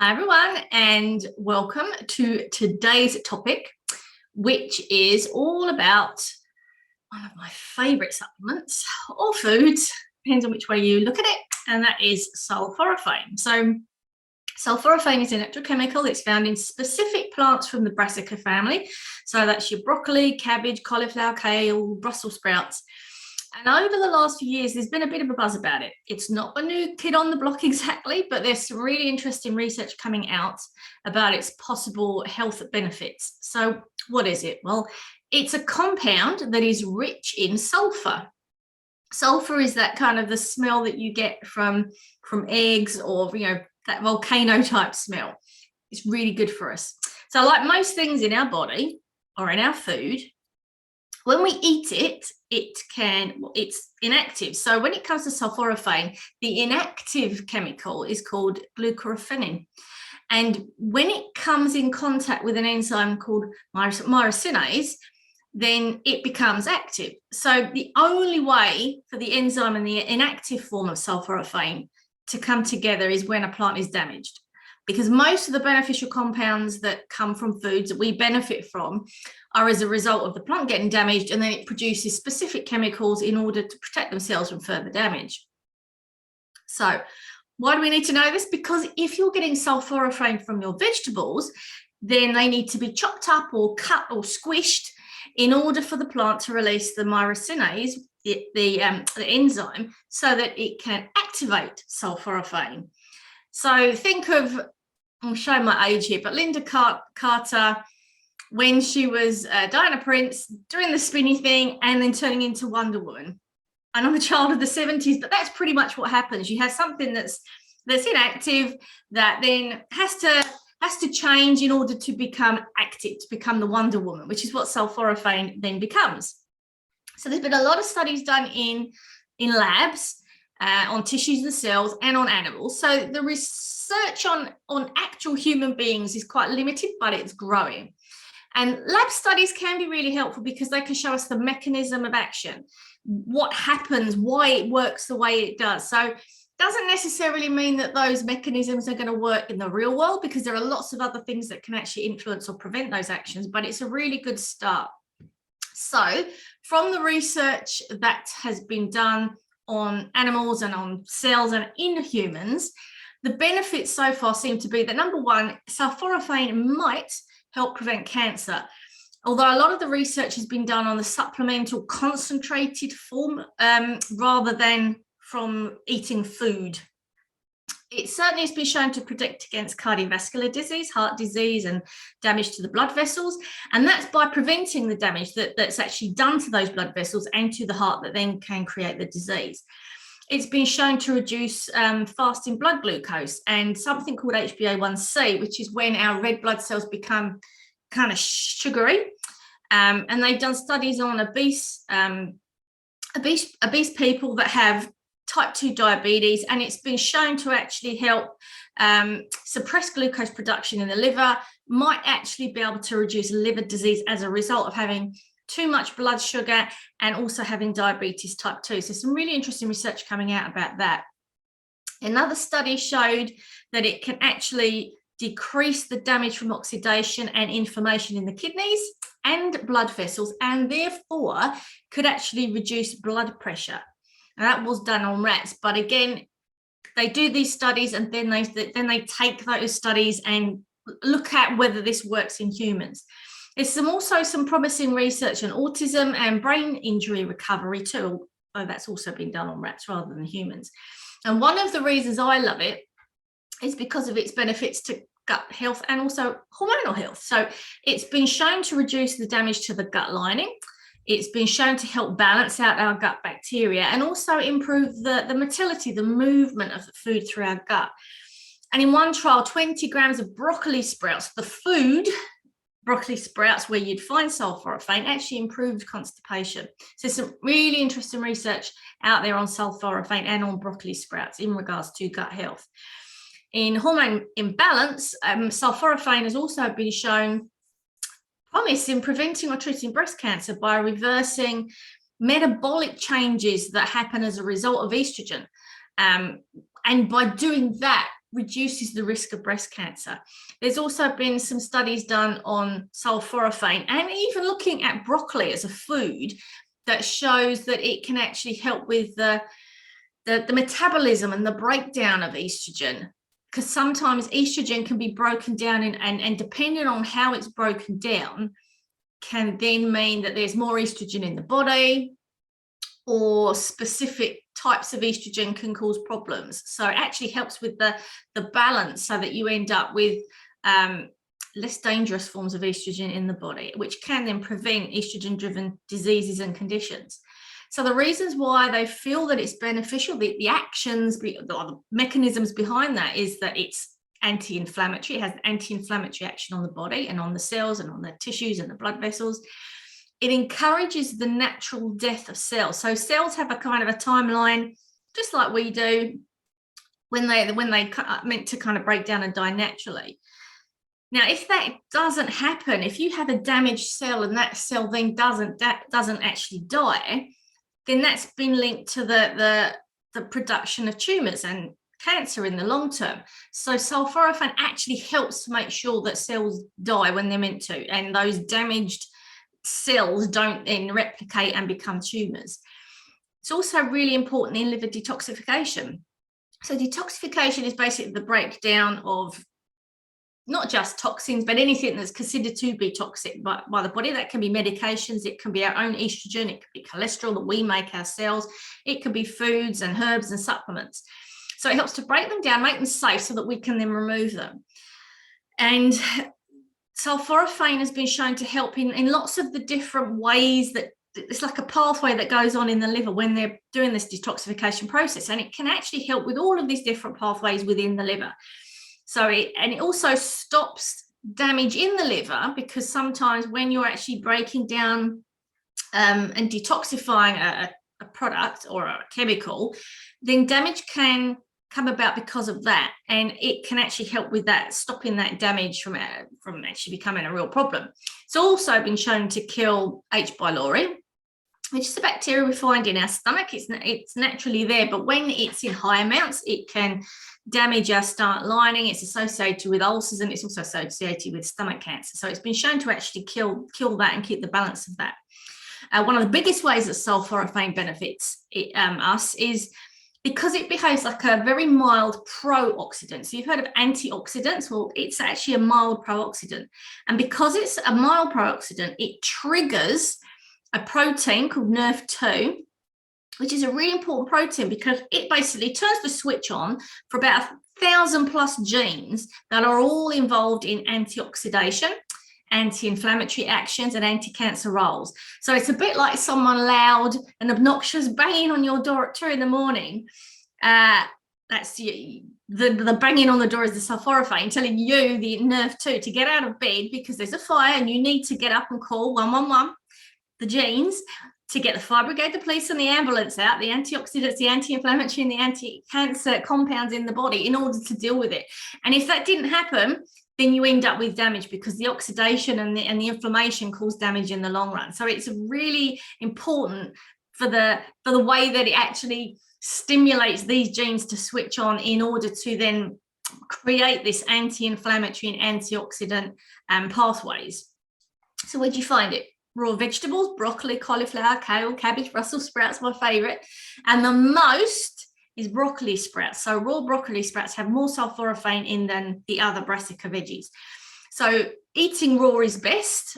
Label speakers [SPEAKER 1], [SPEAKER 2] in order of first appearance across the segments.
[SPEAKER 1] Hi everyone, and welcome to today's topic, which is all about one of my favourite supplements or foods, depends on which way you look at it, and that is sulforaphane. So sulforaphane is a natural chemical. It's found in specific plants from the brassica family. So that's your broccoli, cabbage, cauliflower, kale, Brussels sprouts. And over the last few years, there's been a bit of a buzz about it. It's not a new kid on the block exactly, but there's some really interesting research coming out about its possible health benefits. So what is it? Well, it's a compound that is rich in sulfur. Sulfur is that kind of the smell that you get from eggs, or, that volcano type smell. It's really good for us. So like most things in our body or in our food, when we eat it, it's inactive. So when it comes to sulforaphane, the inactive chemical is called glucorophanin. And when it comes in contact with an enzyme called myrosinase, then it becomes active. So the only way for the enzyme and the inactive form of sulforaphane to come together is when a plant is damaged, because most of the beneficial compounds that come from foods that we benefit from are as a result of the plant getting damaged, and then it produces specific chemicals in order to protect themselves from further damage. So why do we need to know this? Because if you're getting sulforaphane from your vegetables, then they need to be chopped up or cut or squished in order for the plant to release the myrosinase, the enzyme, so that it can activate sulforaphane. So think of, I'm showing my age here, but Linda Carter, when she was Diana Prince, doing the spinny thing and then turning into Wonder Woman. And I'm a child of the 70s, but that's pretty much what happens. You have something that's inactive that then has to change in order to become active, to become the Wonder Woman, which is what sulforaphane then becomes. So there's been a lot of studies done in labs on tissues and cells and on animals. So the research on actual human beings is quite limited, but it's growing. And lab studies can be really helpful because they can show us the mechanism of action, what happens, why it works the way it does. So it doesn't necessarily mean that those mechanisms are going to work in the real world, because there are lots of other things that can actually influence or prevent those actions, but it's a really good start. So from the research that has been done on animals and on cells and in humans, the benefits so far seem to be that, number one, sulforaphane might help prevent cancer, although a lot of the research has been done on the supplemental concentrated form rather than from eating food. It certainly has been shown to protect against cardiovascular disease, heart disease, and damage to the blood vessels. And that's by preventing the damage that's actually done to those blood vessels and to the heart that then can create the disease. It's been shown to reduce fasting blood glucose and something called HbA1c, which is when our red blood cells become kind of sugary. And they've done studies on obese people that have type 2 diabetes, and it's been shown to actually help suppress glucose production in the liver, might actually be able to reduce liver disease as a result of having too much blood sugar and also having diabetes type 2. So some really interesting research coming out about that. Another study showed that it can actually decrease the damage from oxidation and inflammation in the kidneys and blood vessels, and therefore could actually reduce blood pressure. And that was done on rats, but again, they do these studies and then they take those studies and look at whether this works in humans. There's also some promising research on autism and brain injury recovery too, although that's also been done on rats rather than humans. And one of the reasons I love it is because of its benefits to gut health and also hormonal health. So it's been shown to reduce the damage to the gut lining. It's been shown to help balance out our gut bacteria and also improve the motility, the movement of the food through our gut. And in one trial, 20 grams of broccoli sprouts, the food broccoli sprouts where you'd find sulforaphane, actually improved constipation. So some really interesting research out there on sulforaphane and on broccoli sprouts in regards to gut health. In hormone imbalance, sulforaphane has also been shown promise in preventing or treating breast cancer by reversing metabolic changes that happen as a result of estrogen. And by doing that, reduces the risk of breast cancer. There's also been some studies done on sulforaphane and even looking at broccoli as a food that shows that it can actually help with the metabolism and the breakdown of estrogen, because sometimes estrogen can be broken down and depending on how it's broken down can then mean that there's more estrogen in the body, or specific types of estrogen can cause problems. So it actually helps with the balance so that you end up with less dangerous forms of estrogen in the body, which can then prevent estrogen-driven diseases and conditions. So the reasons why they feel that it's beneficial, the actions, the mechanisms behind that is that it's anti-inflammatory. It has anti-inflammatory action on the body and on the cells and on the tissues and the blood vessels. It encourages the natural death of cells. So cells have a kind of a timeline, just like we do, when they meant to kind of break down and die naturally. Now, if that doesn't happen, if you have a damaged cell and that cell then doesn't actually die, then that's been linked to the production of tumors and cancer in the long term. So sulforaphane actually helps to make sure that cells die when they're meant to, and those damaged cells don't then replicate and become tumors. It's also really important in liver detoxification. So detoxification is basically the breakdown of not just toxins, but anything that's considered to be toxic by the body. That can be medications, it can be our own estrogen, it can be cholesterol that we make ourselves, it can be foods and herbs and supplements. So it helps to break them down, make them safe so that we can then remove them. And sulforaphane has been shown to help in lots of the different ways that it's like a pathway that goes on in the liver when they're doing this detoxification process. And it can actually help with all of these different pathways within the liver. So it also stops damage in the liver, because sometimes when you're actually breaking down and detoxifying a product or a chemical, then damage can come about because of that, and it can actually help with that, stopping that damage from actually becoming a real problem. It's also been shown to kill H. pylori, which is a bacteria we find in our stomach. It's naturally there, but when it's in high amounts, it can damage our stomach lining. It's associated with ulcers, and it's also associated with stomach cancer. So it's been shown to actually kill that and keep the balance of that. One of the biggest ways that sulforaphane benefits us is because it behaves like a very mild pro-oxidant. So you've heard of antioxidants. Well, it's actually a mild pro-oxidant. And because it's a mild pro-oxidant, it triggers a protein called NRF2, which is a really important protein because it basically turns the switch on for about 1,000+ genes that are all involved in antioxidation, anti-inflammatory actions, and anti-cancer roles. So it's a bit like someone loud and obnoxious banging on your door at 2 in the morning. That's the banging on the door is the sulforaphane telling you, the NRF2, to get out of bed because there's a fire and you need to get up and call 111, the genes, to get the fire brigade, the police, and the ambulance out, the antioxidants, the anti-inflammatory, and the anti-cancer compounds in the body in order to deal with it. And if that didn't happen, then you end up with damage, because the oxidation and the inflammation cause damage in the long run. So it's really important for the way that it actually stimulates these genes to switch on in order to then create this anti-inflammatory and antioxidant pathways. So where'd you find it? Raw vegetables, broccoli, cauliflower, kale, cabbage, Brussels sprouts, my favorite. And the most is broccoli sprouts. So raw broccoli sprouts have more sulforaphane in than the other brassica veggies. So eating raw is best.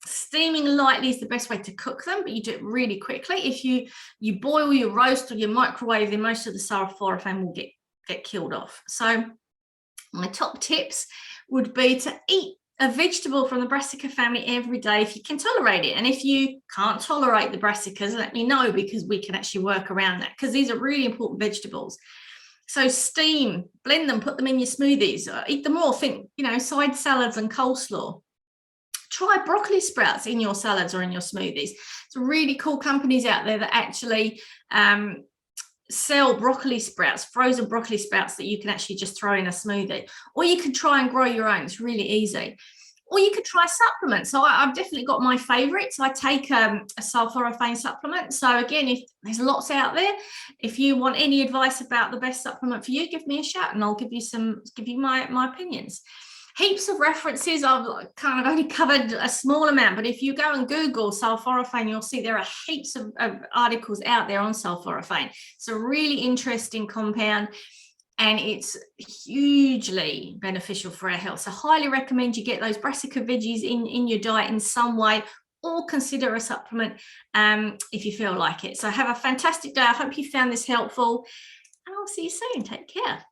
[SPEAKER 1] Steaming lightly is the best way to cook them, but you do it really quickly. If you boil, you roast, or you microwave, then most of the sulforaphane will get killed off. So my top tips would be to eat a vegetable from the brassica family every day if you can tolerate it. And if you can't tolerate the brassicas, let me know, because we can actually work around that, because these are really important vegetables. So steam, blend them, put them in your smoothies, eat them raw. Think, side salads and coleslaw. Try broccoli sprouts in your salads or in your smoothies. There's really cool companies out there that actually sell broccoli sprouts, frozen broccoli sprouts that you can actually just throw in a smoothie, or you can try and grow your own. It's really easy. or you could try supplements. So I've definitely got my favorites. I take a sulforaphane supplement. So again, if there's lots out there, if you want any advice about the best supplement for you, give me a shout and I'll give you my opinions. Heaps of references. I've kind of only covered a small amount, but if you go and Google sulforaphane, you'll see there are heaps of articles out there on sulforaphane. It's a really interesting compound and it's hugely beneficial for our health. So highly recommend you get those brassica veggies in your diet in some way, or consider a supplement if you feel like it. So have a fantastic day. I hope you found this helpful and I'll see you soon. Take care.